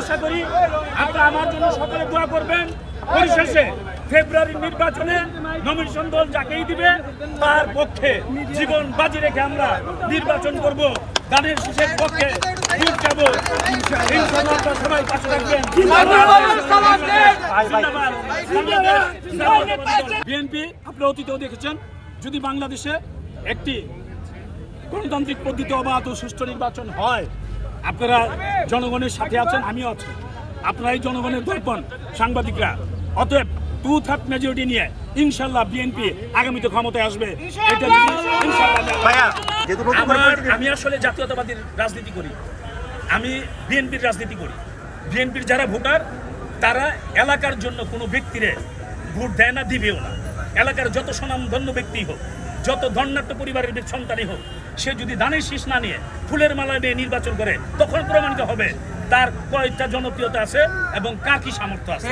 আশা করি আপনারা আমার জন্য সকলে দোয়া করবেন। পরিশেষে ফেব্রুয়ারির নির্বাচনে নমিনেশন দল যাকেই দিবে তার পক্ষে জীবন বাজি রেখে আমরা নির্বাচন করব। ধানের শীষের পক্ষে ভোট যাব। ইনশাআল্লাহ সবাই পাশে থাকবেন। বিএনপি আপনারা অতীতেও দেখেছেন, যদি বাংলাদেশে একটি গণতান্ত্রিক পদ্ধতি অবাধ ও সুষ্ঠু নির্বাচন হয়, আপনারা জনগণের সাথে আছেন, আমিও আছি। আপনারা এই জনগণের দর্পণ সাংবাদিকরা, অতএব 2/3 মেজরিটি নিয়ে ইনশাল্লাহ বিএনপি আগামীতে ক্ষমতায় আসবে। এটা আমি আসলে জাতীয়তাবাদীর রাজনীতি করি, আমি বিএনপির রাজনীতি করি। বিএনপির যারা ভোটার তারা এলাকার জন্য কোনো ব্যক্তিরে ভোট দেয় না, দিবেও না। এলাকার যত স্বনামধন্য ব্যক্তি হোক, যত ধন্যাঢ্য পরিবারের সন্তানই হোক, সে যদি ধানের শীষ না নিয়ে ফুলের মালা নিয়ে নির্বাচন করে, তখন প্রমাণিত হবে তার কয়টা জনপ্রিয়তা আছে এবং কার কি সামর্থ্য আছে।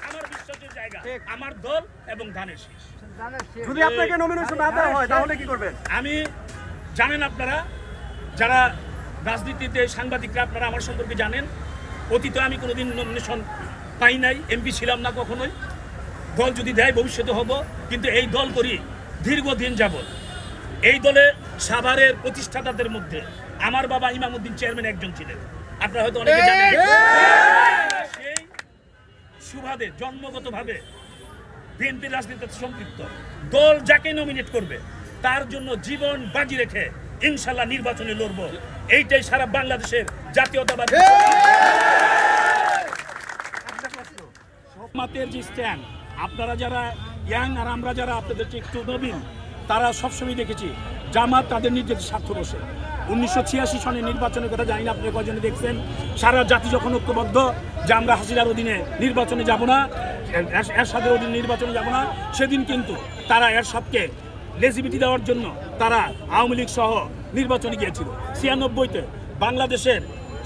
আমার বিশ্বাসের জায়গা আমার দল এবং ধানের শীষ। যদি আপনাকে নমিনেশন না দেওয়া হয় তাহলে কি করবেন? আমি জানেন, আপনারা যারা রাজনীতিতে সাংবাদিকরা আপনারা আমার সম্পর্কে জানেন, অতীতে আমি কোনোদিন নমিনেশন পাই নাই, এমপি ছিলাম না কখনোই। দল যদি দেয় ভবিষ্যতে হব, কিন্তু এই দল করি দীর্ঘদিন যাবৎ। এই দলে সাভারের প্রতিষ্ঠাতাদের মধ্যে আমার বাবা ইমামউদ্দিন চেয়ারম্যান একজন ছিলেন, আপনারা হয়তো অনেকে জানেন। সেই সুবাদে জন্মগতভাবে বিএনপির রাজনীতিতে সম্পৃক্ত। দল যাকে নমিনেট করবে তার জন্য জীবন বাজি রেখে ইনশাল্লাহ নির্বাচনে লড়বো। এইটাই সারা বাংলাদেশের জাতীয়তাবাদী মাতের যে স্ট্যান্ড। আপনারা যারা ইয়াং আর আমরা যারা আপনাদের একটু নবীন, তারা সবসময় দেখেছি জামাত তাদের নিজের স্বার্থ বসে। 1986 সনের নির্বাচনের কথা জানি না আপনি কয়জনে দেখছেন। সারা জাতি যখন ঐক্যবদ্ধ যে আমরা হাসিনার অধীনে নির্বাচনে যাব না, এরশাদের অধীনে নির্বাচনে যাব না, সেদিন কিন্তু তারা এরশাদকে লেজিবিলিটি দেওয়ার জন্য তারা আওয়ামী লীগ সহ নির্বাচনে গিয়েছিল। 96-তে বাংলাদেশের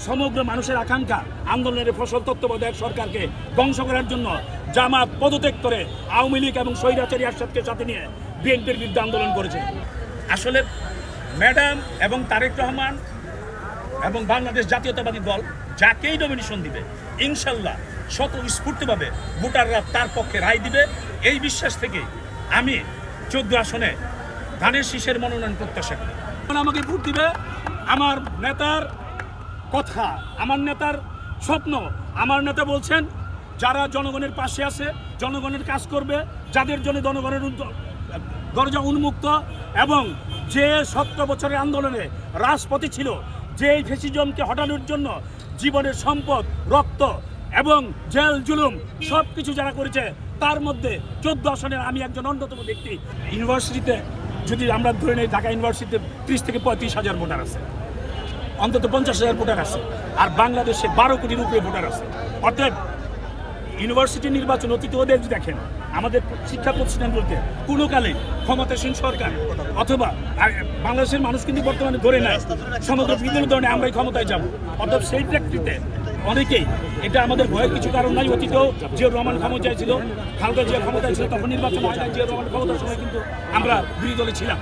সমগ্র মানুষের আকাঙ্ক্ষা আন্দোলনের ফসল তত্ত্বাবধায়ক সরকারকে ধ্বংস করার জন্য জামাত পদত্যাগ করে আওয়ামী লীগ এবং স্বৈরাচারী এরশাদকে সাথে নিয়ে বিএনপির বিরুদ্ধে আন্দোলন করেছে। আসলে ম্যাডাম এবং তারেক রহমান এবং বাংলাদেশ জাতীয়তাবাদী দল যাকেই নমিনেশন দিবে ইনশাল্লাহ স্বতঃস্ফূর্তভাবে ভোটাররা তার পক্ষে রায় দিবে। এই বিশ্বাস থেকে আমি 14 আসনে ধানের শীষের মনোনয়ন প্রত্যাশা করি। আমাকে ভোট দিবে আমার নেতার কথা, আমার নেতার স্বপ্ন। আমার নেতা বলছেন যারা জনগণের পাশে আছে, জনগণের কাজ করবে, যাদের জন্য জনগণের দরজা উন্মুক্ত, এবং যে 70 বছরের আন্দোলনে রাজপথে ছিল, যে ফ্যাসিজমকে হটানোর জন্য জীবনের সম্পদ, রক্ত এবং জেল জুলুম সব কিছু যারা করেছে, তার মধ্যে 14 আসনের আমি একজন অন্যতম ব্যক্তি। ইউনিভার্সিটিতে যদি আমরা ধরে নেই, ঢাকা ইউনিভার্সিটিতে 30 থেকে 35 হাজার ভোটার আছে, অন্তত 50,000 ভোটার আছে, আর বাংলাদেশে 12 কোটির উপরে ভোটার আছে। অর্থাৎ ইউনিভার্সিটি নির্বাচন অতীতে ওদের দেখেন, আমাদের শিক্ষা প্রতিষ্ঠান বলতে কোনো কালে ক্ষমতাসীন সরকার অথবা বাংলাদেশের মানুষ কিন্তু বর্তমানে ধরে নেয় সমগ্র বিভিন্ন ধরনের আমরাই ক্ষমতায় যাব। অর্থাৎ সেই প্রেক্ষিতে অনেকেই, এটা আমাদের ভয়ের কিছু কারণ নাই। অতীতেও জিয়াউর রহমান ক্ষমতায় ছিল, খালেদা জিয়া ক্ষমতায় ছিল, তখন নির্বাচন হয় না। জিয়াউর রহমান ক্ষমতার সময় কিন্তু আমরা বিরোধী দলে ছিলাম।